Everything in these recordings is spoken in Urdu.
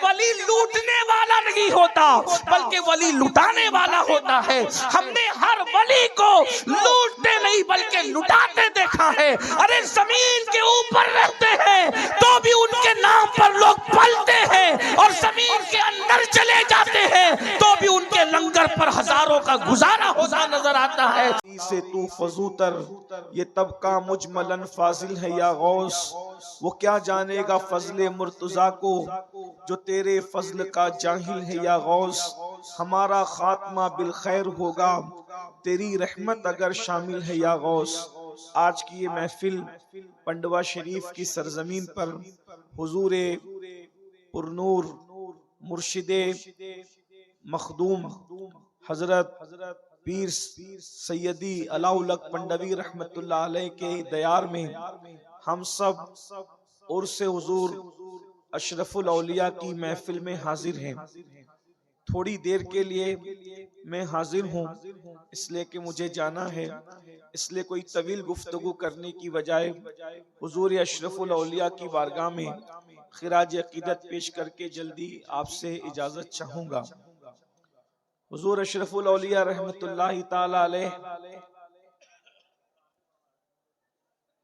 ولی لوٹنے والا نہیں ہوتا بلکہ ولی لٹانے والا ہوتا ہے. ہم نے ہر ولی کو لوٹتے نہیں بلکہ لٹاتے دیکھا ہے. ارے زمین کے اوپر رہتے ہیں تو بھی ان کے نام پر لوگ پلتے ہیں اور زمین کے اندر چلے جاتے ہیں تو بھی ان کے لنگر پر ہزاروں کا گزارا ہوتا نظر آتا ہے. سے تو فضوتر یہ طبقہ مجملاً فاضل ہے یا غوث. وہ کیا جانے گا فضل مرتضیٰ کو جو تیرے فضل کا جاہل ہے یا غوث. ہمارا خاتمہ بالخیر ہوگا تیری رحمت اگر شامل ہے یا غوث. آج کی یہ محفل پنڈوا شریف کی سرزمین پر حضور پرنور مرشد مخدوم حضرت پیر سیدی علاء الحق پنڈوی رحمت اللہ علیہ کے دیار میں ہم سب عرس حضور اشرف الاولیاء کی محفل میں حاضر ہیں. تھوڑی دیر کے لیے میں حاضر ہوں اس لیے کہ مجھے جانا ہے، اس لیے کوئی طویل گفتگو کرنے کی بجائے حضور اشرف الاولیاء کی بارگاہ میں خراج عقیدت پیش کر کے جلدی آپ سے اجازت چاہوں گا. حضور اشرف الاولیاء رحمت اللہ تعالی علیہ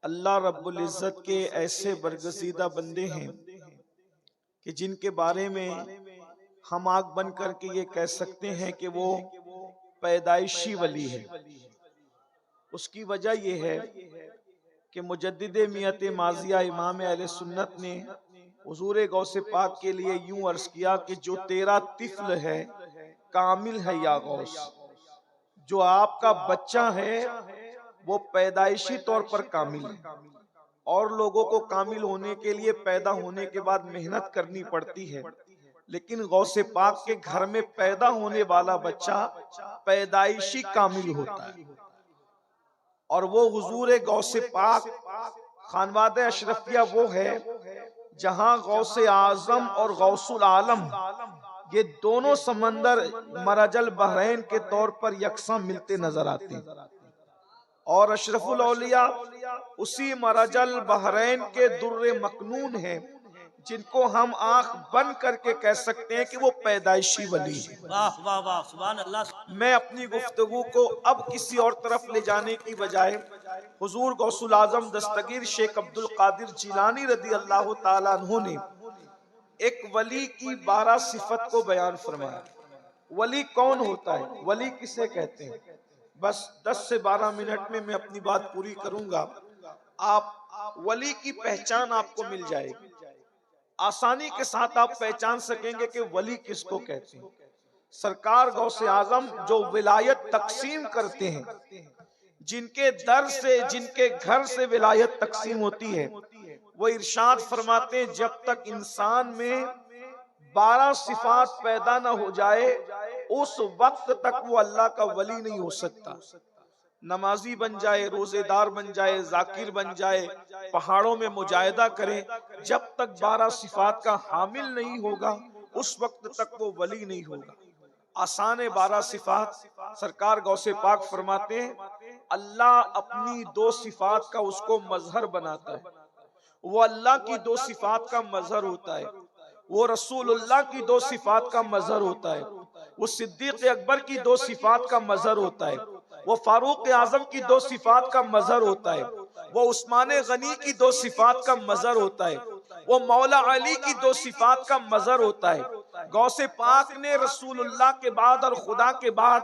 اللہ رب العزت کے ایسے برگزیدہ بندے ہیں کہ جن کے بارے میں ہم آنکھ بن کر کے یہ کہہ سکتے ہیں کہ وہ پیدائشی ولی ہے. اس کی وجہ یہ ہے کہ مجدد میت ماضیہ امام اہل سنت نے حضور غوث پاک کے لیے یوں عرض کیا کہ جو تیرا طفل ہے کامل ہے یا غوث. جو آپ کا بچہ ہے وہ پیدائشی طور پر کامل ہے. اور لوگوں کو کامل ہونے کے لیے پیدا ہونے کے بعد محنت کرنی پڑتی ہے، لیکن غوث پاک کے گھر میں پیدا ہونے والا بچہ پیدائشی کامل ہوتا ہے. اور وہ حضور غوث پاک خانواد اشرفیہ وہ ہے جہاں غوث اعظم اور غوث العالم یہ دونوں سمندر مرج البحرین کے طور پر یکساں ملتے نظر آتے ہیں. اور اشرف الاولیاء اسی مرج البحرین کے در مکنون ہیں جن کو ہم آنکھ بند کر کے کہہ سکتے ہیں کہ وہ پیدائشی ولی ہیں. واہ واہ واہ سبحان اللہ. میں اپنی گفتگو کو اب کسی اور طرف لے جانے کی بجائے حضور غوث العظم دستگیر شیخ عبد القادر جیلانی رضی اللہ تعالیٰ عنہ نے ایک ولی کی 12 صفت کو بیان فرمایا. ولی کون ہوتا ہے؟ ولی کسے کہتے ہیں؟ بس 10 سے 12 منٹ میں اپنی بات پوری کروں گا. آپ ولی کی پہچان آپ کو مل جائے گی، آسانی کے ساتھ آپ پہچان سکیں گے کہ ولی کس کو کہتے ہیں. سرکار غوث اعظم جو ولایت تقسیم کرتے ہیں، جن کے در سے جن کے گھر سے ولایت تقسیم ہوتی ہے، وہ ارشاد فرماتے ہیں جب تک انسان میں 12 صفات پیدا نہ ہو جائے اس وقت تک وہ اللہ کا ولی نہیں ہو سکتا. نمازی بن جائے، روزے دار بن جائے، ذاکر بن جائے، پہاڑوں میں مجاہدہ کرے، جب تک 12 صفات کا حامل نہیں ہوگا اس وقت تک وہ ولی نہیں ہوگا. آسان 12 صفات سرکار غوث پاک فرماتے ہیں اللہ اپنی 2 صفات کا اس کو مظہر بناتا ہے. وہ اللہ کی 2 صفات کا مظہر ہوتا ہے، وہ رسول اللہ کی 2 صفات کا مظہر ہوتا ہے، وہ صدیق اکبر کی 2 صفات کا مظہر ہوتا ہے، وہ فاروق اعظم کی 2 صفات کا مظہر ہوتا ہے، وہ عثمان غنی کی 2 صفات کا مظہر ہوتا ہے، وہ مولا علی کی 2 صفات کا مظہر ہوتا ہے. غوث پاک نے رسول اللہ کے بعد اور خدا کے بعد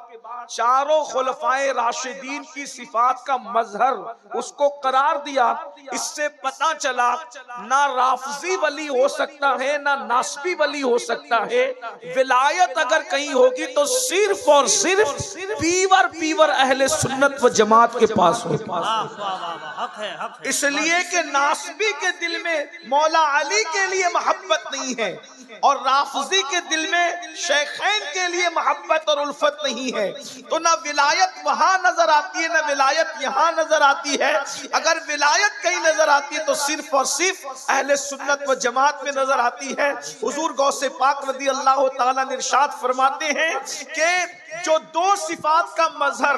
چاروں خلفائے راشدین کی صفات کا مظہر اس کو قرار دیا. اس سے پتہ چلا نہ رافضی ولی ہو سکتا ہے نہ ناسبی ولی ہو سکتا ہے. ولایت اگر کہیں ہوگی تو صرف اور صرف پیور اہل سنت و جماعت کے پاس ہوگی. اس لیے کہ ناسبی کے دل میں مولا علی کے لیے محبت نہیں ہے اور رافضی کے دل میں شیخین کے لیے محبت اور الفت نہیں ہے، تو نہ ولایت وہاں نظر آتی ہے نہ ولایت یہاں نظر آتی ہے. اگر ولایت کہیں نظر آتی ہے تو صرف اور صرف اہل سنت و جماعت میں نظر آتی ہے. حضور غوث پاک رضی اللہ تعالیٰ نے ارشاد فرماتے ہیں کہ جو دو صفات کا مظہر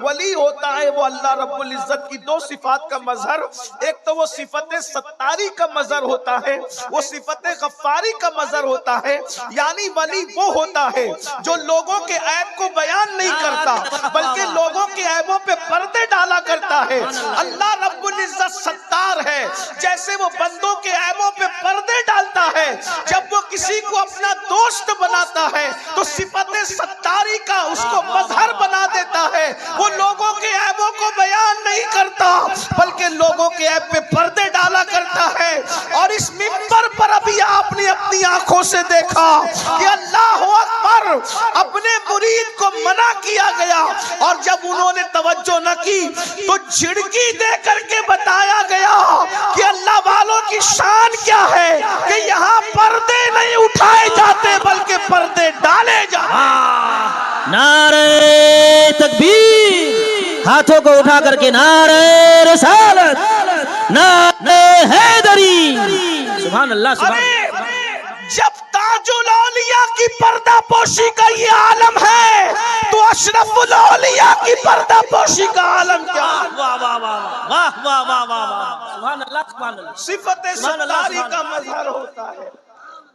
ولی ہوتا ہے وہ اللہ رب العزت کی دو صفات کا مظہر، ایک تو وہ صفت ستاری کا مظہر ہوتا ہے، وہ صفت غفاری کا مظہر ہوتا ہے، یعنی ولی وہ ہوتا ہے جو لوگوں کے عیب کو بیان نہیں کرتا بلکہ لوگوں کے عیبوں پہ پردے ڈالا کرتا ہے۔ اللہ رب العزت ستار ہے، جیسے وہ بندوں کے عیبوں پہ پردے ڈالتا ہے، جب وہ کسی کو اپنا دوست بناتا ہے تو صفت ستاری کا اس کو مظہر بنا دیتا ہے، وہ لوگوں کے عیبوں کو بیان نہیں کرتا بلکہ لوگوں کے عیب پہ پردے ڈالا کرتا ہے۔ اور اس منبر پر ابھی آپ نے اپنی آنکھوں سے دیکھا کہ اللہ اکبر اپنے مرید کو منع کیا گیا، اور جب انہوں نے توجہ نہ کی تو جھڑکی دے کر کے بتایا گیا کہ اللہ والوں کی شان کیا ہے کہ یہاں پردے نہیں اٹھائے جاتے بلکہ پردے ڈالے جاتے۔ نعرہ تکبیر، ہاتھوں کو اٹھا کر کے نعرہ رسالت، نعرہ حیدری، سبحان اللہ سبحان اللہ۔ جب تاج الاولیاء کی پردہ پوشی کا یہ عالم ہے تو اشرف الاولیاء کی پردہ پوشی کا عالم کیا ہے؟ واہ واہ واہ واہ واہ واہ واہ واہ، سبحان اللہ سبحان اللہ۔ صفت ستاری کا مظہر ہوتا ہے،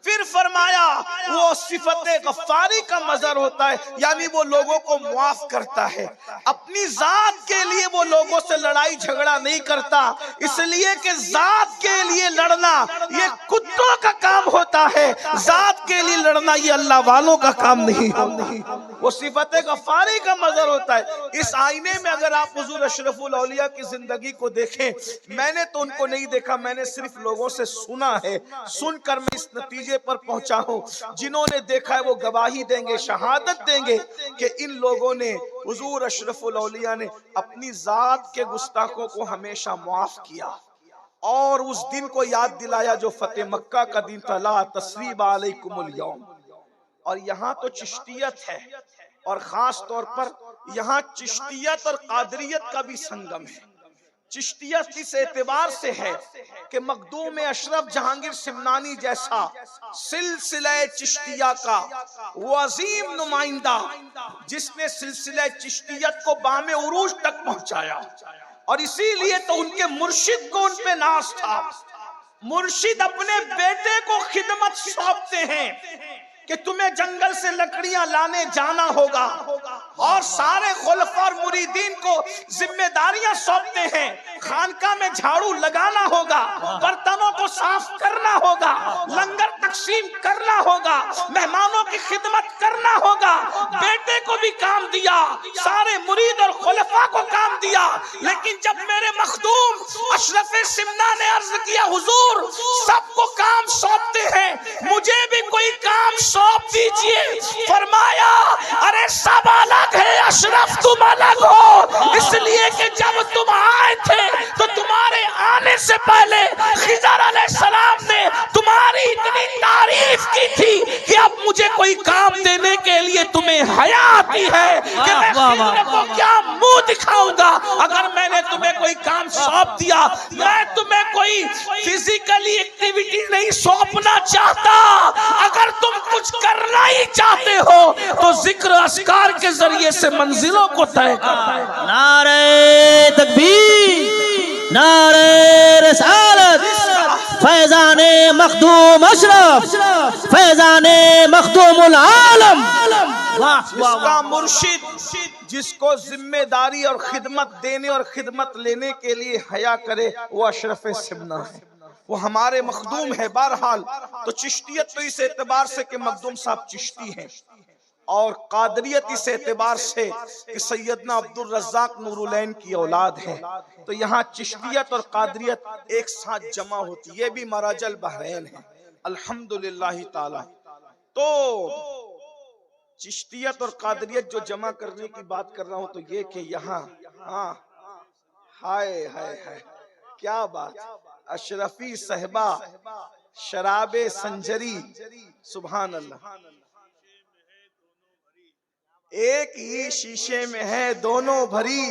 پھر فرمایا وہ صفت غفاری کا مظہر ہوتا ہے، یعنی وہ لوگوں کو معاف کرتا ہے، اپنی ذات کے لیے وہ لوگوں سے لڑائی جھگڑا نہیں کرتا، اس لیے کہ ذات کے لیے لڑنا یہ کتوں کا کام ہوتا ہے، ذات کے لیے لڑنا یہ اللہ والوں کا کام نہیں ہوتا۔ وہ صفت غفاری کا مظہر ہوتا ہے۔ اس آئینے میں اگر آپ حضور اشرف الاولیاء کی زندگی کو دیکھیں، میں نے تو ان کو نہیں دیکھا، میں نے صرف لوگوں سے سنا ہے، سن کر میں اس نتیجے پر پہنچا ہوں، جنہوں نے دیکھا ہے وہ گواہی دیں گے، شہادت دیں گے کہ ان لوگوں نے حضور اشرف الاولیاء نے اپنی ذات کے گستاخوں کو ہمیشہ معاف کیا، اور اس دن کو یاد دلایا جو فتح مکہ کا دن تھا، لا تثریب علیکم الیوم۔ اور یہاں تو چشتیت ہے، اور خاص طور پر یہاں چشتیت اور قادریت کا بھی سنگم ہے۔ چشتیت اس اعتبار سے ہے کہ مخدوم اشرف جہانگیر سمنانی جیسا سلسلہ چشتیہ کا وہ عظیم نمائندہ جس نے سلسلہ چشتیت کو بام عروج تک پہنچایا، اور اسی لیے تو ان کے مرشد کو ان پہ ناز تھا۔ مرشد اپنے بیٹے کو خدمت سونپتے ہیں کہ تمہیں جنگل سے لکڑیاں لانے جانا ہوگا، اور سارے خلفاء اور مریدین کو ذمہ داریاں سونپتے ہیں، خانقاہ میں جھاڑو لگانا ہوگا، برتنوں کو صاف کرنا ہوگا، لنگر تقسیم کرنا ہوگا، مہمانوں کی خدمت کرنا ہوگا۔ بیٹے کو بھی کام دیا، سارے مرید اور خلفاء کو کام دیا، لیکن جب میرے مخدوم اشرف سمنا نے عرض کیا حضور سب کو کام سونپتے ہیں، مجھے بھی کوئی کام سونپ دیجئے، فرمایا ارے سب الگ ہے اشرف تم الگ ہو، اس لیے کہ جب تم آئے تھے تو تمہارے آنے سے پہلے خضر علیہ السلام نے تمہاری اتنی تعریف کی تھی کہ اب مجھے کوئی کام دینے کے لیے تمہیں حیا آتی ہے کہ میں خضر کو کیا منہ دکھاؤں گا۔ اگر میں نے تمہیں کوئی کام سونپ دیا، میں تمہیں کوئی فزیکلی ایکٹیویٹی نہیں سونپنا چاہتا، اگر تم کچھ کرنا ہی چاہتے ہو تو ذکر اذکار کے ذریعے سے منزلوں کو طے کرتا ہے۔ نعرہ تکبیر، نعرہ رسالت، فیضان مخدوم اشرف، فیضان مخدوم العالم۔ جس کا مرشد جس کو ذمہ داری اور خدمت دینے اور خدمت لینے کے لیے حیا کرے وہ اشرف سمنا ہے، وہ ہمارے مخدوم ہے۔ بہرحال تو چشتیت تو اس اعتبار سے کہ مخدوم صاحب چشتی ہیں، اور قادریت اس اعتبار سے کہ سیدنا عبدالرزاق نور العین کی اولاد ہے، تو یہاں چشتیت اور قادریت ایک ساتھ جمع ہوتی، یہ بھی مراج البحرین ہے الحمدللہ تعالی۔ تو چشتیت اور قادریت جو جمع کرنے کی بات کر رہا ہوں تو یہ کہ یہاں ہائے ہائے ہائے کیا بات، اشرفی صحبہ شراب سنجری، سبحان اللہ، ایک ہی شیشے میں ہے دونوں بھری،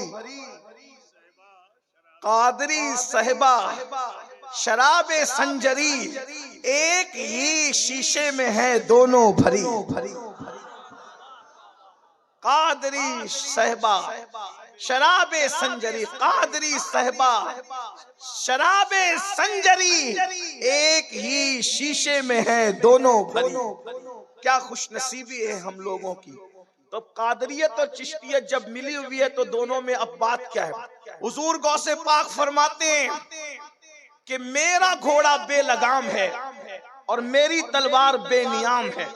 قادری صحبہ شراب سنجری ایک ہی شیشے میں ہے دونوں بھری۔ قادری صحبہ شراب سنجری، قادری صحبہ شراب سنجری، ایک ہی شیشے میں ہے دونوں بھری۔ کیا خوش نصیبی ہے ہم لوگوں کی۔ تو قادریت اور چشتیت جب ملی ہوئی ہے تو دونوں میں اب بات کیا ہے؟ حضور غوث پاک فرماتے ہیں کہ میرا گھوڑا بے لگام ہے اور میری تلوار بے نیام ہے،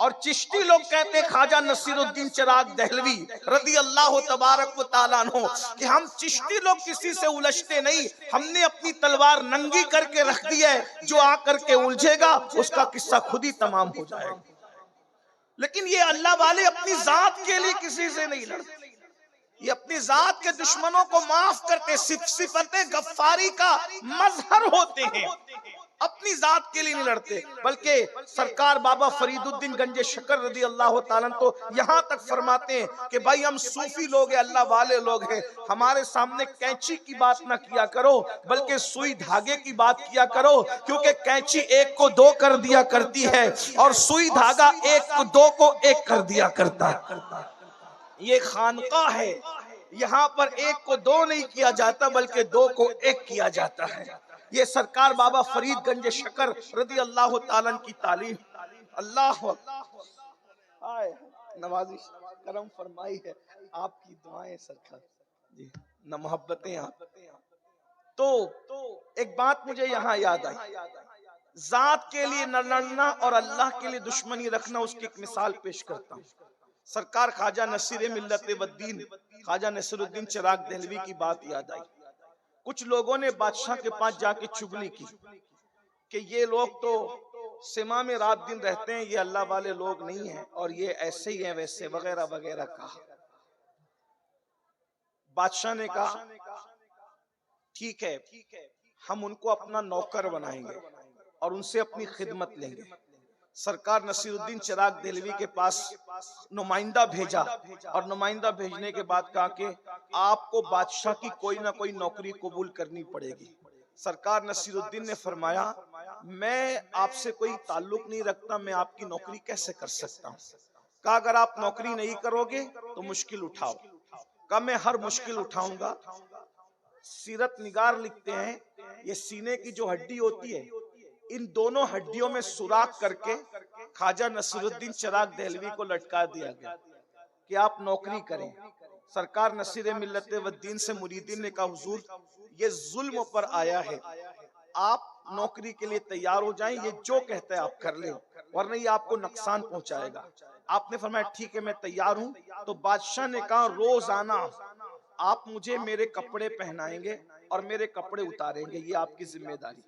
اور چشتی لوگ کہتے ہیں خواجہ نصیر الدین چراغ دہلوی رضی اللہ تبارک و تعالیٰ عنہ کہ ہم چشتی لوگ کسی سے الجھتے نہیں، ہم نے اپنی تلوار ننگی کر کے رکھ دی ہے، جو آ کر کے الجھے گا اس کا قصہ خود ہی تمام ہو جائے گا۔ لیکن یہ اللہ والے اپنی ذات کے لیے کسی سے نہیں لڑتے، یہ اپنی ذات کے دشمنوں کو معاف کرتے، صفت غفاری کا مظہر ہوتے ہیں، اپنی ذات کے لیے نہیں لڑتے۔ بلکہ سرکار بابا فرید الدین گنج شکر رضی اللہ تعالیٰ تو یہاں تک فرماتے ہیں کہ بھائی ہم صوفی لوگ ہیں، اللہ والے لوگ ہیں، ہمارے سامنے کینچی کی بات نہ کیا کرو بلکہ سوئی دھاگے کی بات کیا کرو، کیونکہ کینچی ایک کو دو کر دیا کرتی ہے اور سوئی دھاگا ایک کو دو کو ایک کر دیا کرتا ہے۔ یہ خانقاہ ہے، یہاں پر ایک کو دو نہیں کیا جاتا بلکہ دو کو ایک کیا جاتا ہے۔ یہ سرکار بابا فرید گنج شکر رضی اللہ تعالیٰ کی تعلیم۔ اللہ آئے نوازش کرم فرمائی ہے آپ کی دعائیں سرکار جی، نہ محبتیں آپ۔ تو ایک بات مجھے یہاں یاد آئی، ذات کے لیے نہ لڑنا اور اللہ کے لیے دشمنی رکھنا، اس کی ایک مثال پیش کرتا ہوں۔ سرکار خواجہ نصیر ملت والدین خواجہ نصیر الدین چراغ دہلوی کی بات یاد آئی۔ کچھ لوگوں نے بادشاہ کے پاس جا کے چغلی کی کہ یہ لوگ تو سما میں رات دن رہتے ہیں، یہ اللہ والے لوگ نہیں ہیں اور یہ ایسے ہی ہیں ویسے وغیرہ وغیرہ کہا۔ بادشاہ نے کہا ٹھیک ہے، ہم ان کو اپنا نوکر بنائیں گے اور ان سے اپنی خدمت لیں گے۔ سرکار نصیر الدین چراغ دہلوی کے پاس نمائندہ بھیجا اور نمائندہ بھیجنے کے بعد کہا کہ آپ کو بادشاہ کی کوئی نہ کوئی نوکری قبول کرنی پڑے گی۔ سرکار نصیر الدین نے فرمایا میں آپ سے کوئی تعلق نہیں رکھتا، میں آپ کی نوکری کیسے کر سکتا ہوں؟ کہا اگر آپ نوکری نہیں کرو گے تو مشکل اٹھاؤ۔ کہا میں ہر مشکل اٹھاؤں گا۔ سیرت نگار لکھتے ہیں یہ سینے کی جو ہڈی ہوتی ہے، ان دونوں ہڈیوں میں سوراخ کر کے خواجہ نصیر الدین چراغ دہلوی کو لٹکا دیا گیا کہ آپ نوکری کریں۔ سرکار نصیر ملت والدین سے مریدین نے کہا حضور یہ ظلم پر آیا ہے، آپ نوکری کے لیے تیار ہو جائیں، یہ جو کہتا ہے آپ کر لیں ورنہ یہ آپ کو نقصان پہنچائے گا۔ آپ نے فرمایا ٹھیک ہے میں تیار ہوں۔ تو بادشاہ نے کہا روزانہ آپ مجھے میرے کپڑے پہنائیں گے اور میرے کپڑے اتاریں گے، یہ آپ کی ذمہ داری۔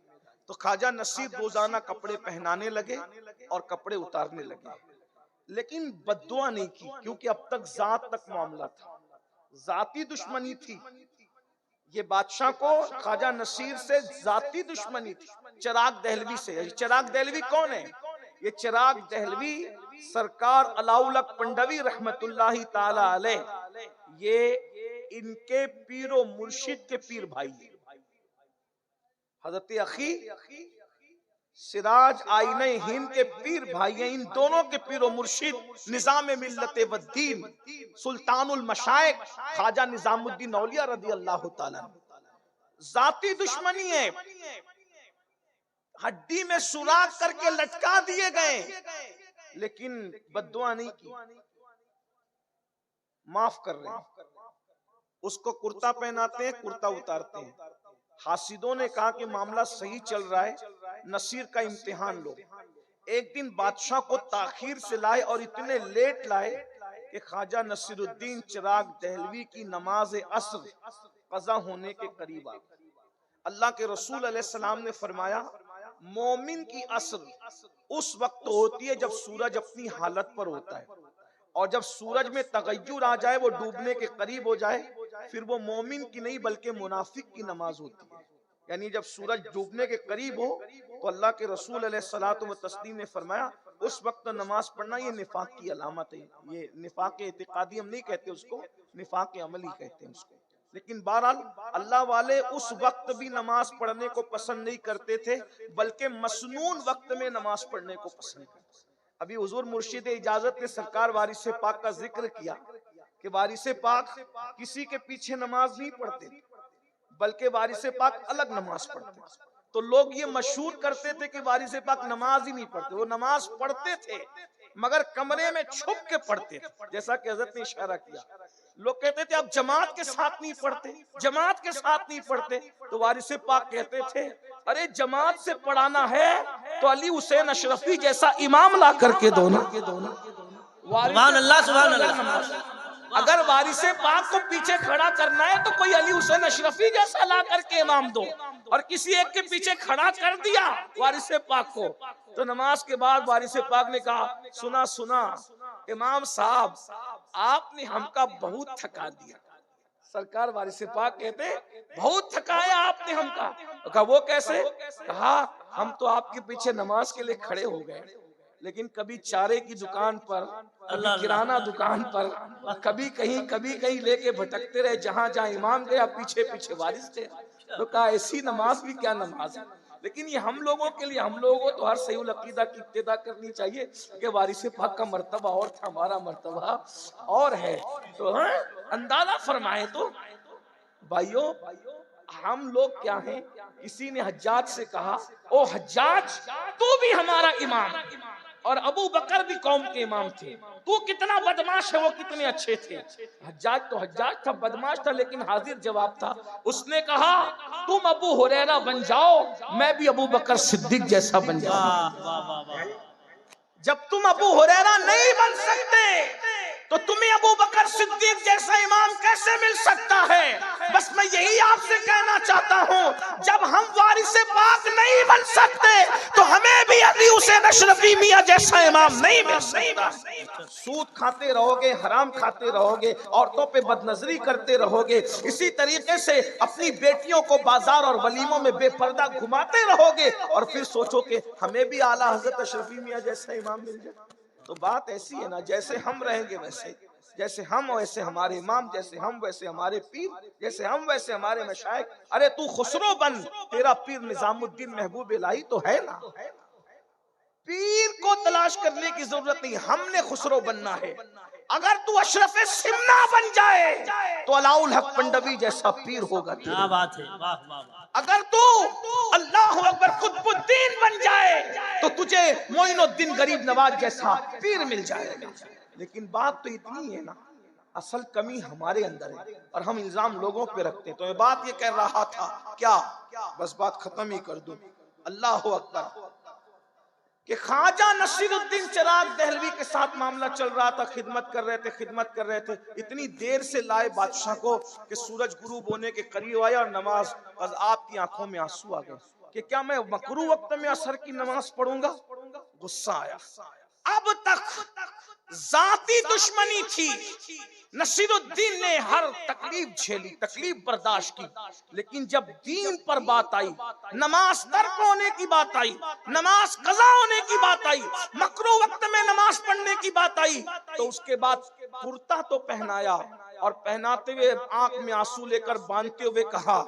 تو خواجہ نصیر روزانہ کپڑے پہنانے لگے اور کپڑے اتارنے لگے، لیکن بددعا نہیں کی کیونکہ اب تک ذات تک معاملہ تھا، ذاتی دشمنی تھی۔ یہ بادشاہ کو خواجہ نصیر سے ذاتی دشمنی تھی، چراغ دہلوی سے۔ چراغ دہلوی کون ہے؟ یہ چراغ دہلوی سرکار علاؤالحق پنڈوی رحمت اللہ تعالی علیہ، یہ ان کے پیر و مرشد کے پیر بھائی ہیں۔ حضرت اخی سراج آئینہ ہند کے پیر بھائی ہیں، ان دونوں کے پیر و مرشد نظام ملت والدین سلطان المشائق خواجہ نظام الدین اولیاء رضی اللہ تعالیٰ۔ ذاتی دشمنی ہے، ہڈی میں سوراخ کر کے لٹکا دیے گئے لیکن بددعا نہیں کی، معاف کر رہے ہیں۔ اس کو کرتا پہناتے ہیں، کرتا اتارتے ہیں۔ حاسدوں نے کہا کہ معاملہ صحیح چل رہا ہے، نصیر کا امتحان لو۔ ایک دن بادشاہ کو تاخیر سے لائے اور اتنے لیٹ لائے کہ خواجہ نصیر الدین چراغ دہلوی کی نماز عصر قضا ہونے کے قریب آ گئی۔ اللہ کے رسول علیہ السلام نے فرمایا مومن کی عصر اس وقت ہوتی ہے جب سورج اپنی حالت پر ہوتا ہے، اور جب سورج میں تغیر آ جائے، وہ ڈوبنے کے قریب ہو جائے، پھر وہ مومن کی نہیں بلکہ منافق کی نماز ہوتی ہے۔ یعنی جب سورج ڈوبنے کے قریب ہو تو اللہ کے رسول علیہ الصلوۃ والتسلیم نے فرمایا اس وقت نماز پڑھنا یہ نفاق کی علامت ہے۔ یہ نفاق اعتقادی ہم نہیں کہتے اس کو، نفاق عملی کہتے ہیں اس کو۔ لیکن بہرحال اللہ والے اس وقت بھی نماز پڑھنے کو پسند نہیں کرتے تھے بلکہ مسنون وقت میں نماز پڑھنے کو پسند کرتے۔ ابھی حضور مرشد اجازت نے سرکار وارث پاک کا ذکر کیا کہ وارث پاک کسی کے پیچھے نماز نہیں پڑھتے بلکہ وارث پاک الگ نماز پڑھتے. تو لوگ یہ مشہور کرتے تھے کہ وارث پاک نماز ہی نہیں پڑھتے. وہ نماز پڑھتے تھے مگر کمرے میں چھپ کے پڑھتے تھے, جیسا کہ حضرت نے اشارہ کیا. لوگ کہتے تھے اب جماعت کے ساتھ نہیں پڑھتے, جماعت کے ساتھ نہیں پڑھتے. تو وارث پاک کہتے تھے ارے جماعت سے پڑھانا ہے تو علی حسین اشرفی جیسا امام لا کر کے دو نا. سبحان اللہ سبحان اللہ. اگر وارث پاک کو پیچھے کھڑا کرنا ہے تو کوئی علی حسین اشرفی جیسا لا کر کے امام دو. اور کسی ایک کے پیچھے کھڑا کر دیا وارث پاک کو تو نماز کے بعد وارث پاک نے کہا سنا سنا امام صاحب آپ نے ہم کا بہت تھکا دیا. سرکار وارث پاک کہتے بہت تھکایا آپ نے ہم کا. کہا وہ کیسے؟ کہا ہم تو آپ کے پیچھے نماز کے لیے کھڑے ہو گئے لیکن کبھی چارے کی دکان پر, کبھی کرانہ دکان پر, کبھی کہیں لے کے بھٹکتے رہے. جہاں جہاں امام گیا پیچھے پیچھے وارث تھے. تو کہا ایسی نماز بھی کیا نماز ہے. لیکن یہ ہم لوگوں کے لیے, ہم لوگوں کو تو ہر صحیح العقیدہ کی ابتدا کرنی چاہیے کہ وارث پاک کا مرتبہ اور تھا, ہمارا مرتبہ اور ہے. تو اندازہ فرمائے تو بھائیو ہم لوگ کیا ہیں. کسی نے حجاج سے کہا او حجاج تو بھی ہمارا امام, اور ابو بکر بھی قوم کے امام تھے, تو کتنا بدماش ہے, وہ کتنے اچھے تھے. حجاج تو حجاج تھا, بدماش تھا, لیکن حاضر جواب تھا. اس نے کہا تم ابو ہریرہ بن جاؤ, میں بھی ابو بکر صدیق جیسا بن جاؤں. جب تم ابو ہریرہ نہیں بن سکتے تو تمہیں ابو بکر صدیق جیسا امام کیسے مل سکتا ہے؟ بس میں یہی آپ سے کہنا چاہتا ہوں, جب ہم وارث پاک نہیں بن سکتے تو ہمیں بھی علی حسین اشرفی میاں جیسا امام نہیں مل سکتا. سود کھاتے رہو گے, حرام کھاتے رہو گے, عورتوں پہ بد نظری کرتے رہو گے, اسی طریقے سے اپنی بیٹیوں کو بازار اور ولیموں میں بے پردہ گھماتے رہو گے, اور پھر سوچو کہ ہمیں بھی اعلیٰ حضرت اشرفی میاں جیسا امام مل جائے. تو بات ایسی ہے نا, جیسے ہم رہیں گے ویسے, جیسے ہم ویسے ہمارے امام, جیسے ہم ویسے ہمارے پیر, جیسے ہم ویسے ہمارے مشائخ. ارے تو خسرو بن, تیرا پیر نظام الدین محبوب الہی تو ہے نا. پیر کو تلاش کرنے کی ضرورت نہیں, ہم نے خسرو بننا ہے. اگر تو اشرف سمنا بن جائے تو علاء الحق پنڈوی جیسا پیر ہوگا. کیا بات ہے, واہ واہ واہ. اگر تو اللہ اکبر قطب الدین بن جائے تو تجھے معین الدین غریب نواز جیسا پیر مل جائے گا. لیکن بات تو اتنی ہے نا, اصل کمی ہمارے اندر ہے اور ہم الزام لوگوں پہ رکھتے ہیں. تو میں بات یہ کہہ رہا تھا, کیا بس بات ختم ہی کر دوں. اللہ اکبر, کہ خواجہ نصیر الدین چراغ دہلوی کے ساتھ معاملہ چل رہا تھا, خدمت کر رہے تھے. اتنی دیر سے لائے بادشاہ کو کہ سورج غروب ہونے کے قریب آیا اور نماز, بس آپ کی آنکھوں میں آنسو آ گئے کہ کیا میں مکروہ وقت میں عصر کی نماز پڑھوں گا. غصہ آیا. اب تک ذاتی دشمنی تھی, نصیر الدین نے ہر تکلیف جھیلی, تکلیف برداشت کی, لیکن جب دین پر بات آئی, نماز ترک ہونے کی بات آئی, نماز قضا ہونے کی بات آئی, مکروہ وقت میں نماز پڑھنے کی بات آئی, تو اس کے بعد کرتا تو پہنایا, اور پہناتے ہوئے آنکھ میں آنسو لے کر باندھتے ہوئے کہا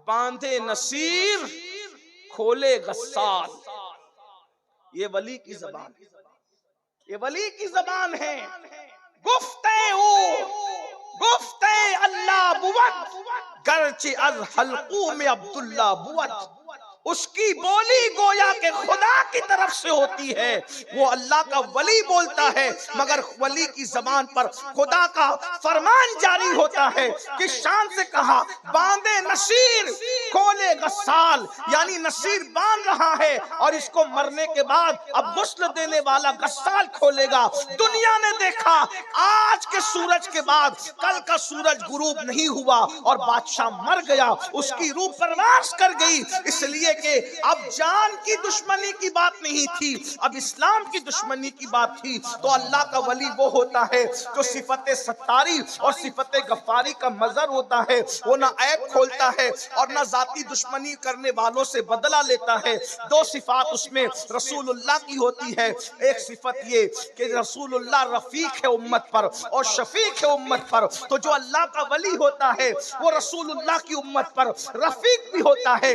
باندھے نصیر کھولے غسال. یہ ولی کی زبان ہے, یہ ولی کی زبان ہے. گفتے اللہ بود گرچہ از حلقوں میں عبداللہ بود. اس کی بولی گویا کہ خدا کی طرف سے ہوتی ہے, وہ اللہ کا ولی بولتا ہے مگر ولی کی زبان پر خدا کا فرمان جاری ہوتا ہے. کس شان سے کہا باندھے نصیر کھولے غسال, یعنی نصیر باندھ رہا ہے اور اس کو مرنے کے بعد اب غسل دینے والا غسال کھولے گا. دنیا نے دیکھا آج کے سورج کے بعد کل کا سورج غروب نہیں ہوا اور بادشاہ مر گیا, اس کی روح پرواز کر گئی, اس لیے کہ اب جان کی دشمنی کی بات نہیں تھی, اب اسلام کی دشمنی کی بات تھی. تو اللہ کا ولی وہ ہوتا ہے جو صفت ستاری اور صفت غفاری کا مظہر ہوتا ہے. وہ نہ عیب کھولتا ہے اور نہ ذاتی دشمنی کرنے والوں سے بدلہ لیتا ہے. دو صفات اس میں رسول اللہ کی ہوتی ہے. ایک صفت یہ کہ رسول اللہ رفیق ہے امت پر اور شفیق ہے امت پر. تو جو اللہ کا ولی ہوتا ہے وہ رسول اللہ کی امت پر رفیق بھی ہوتا ہے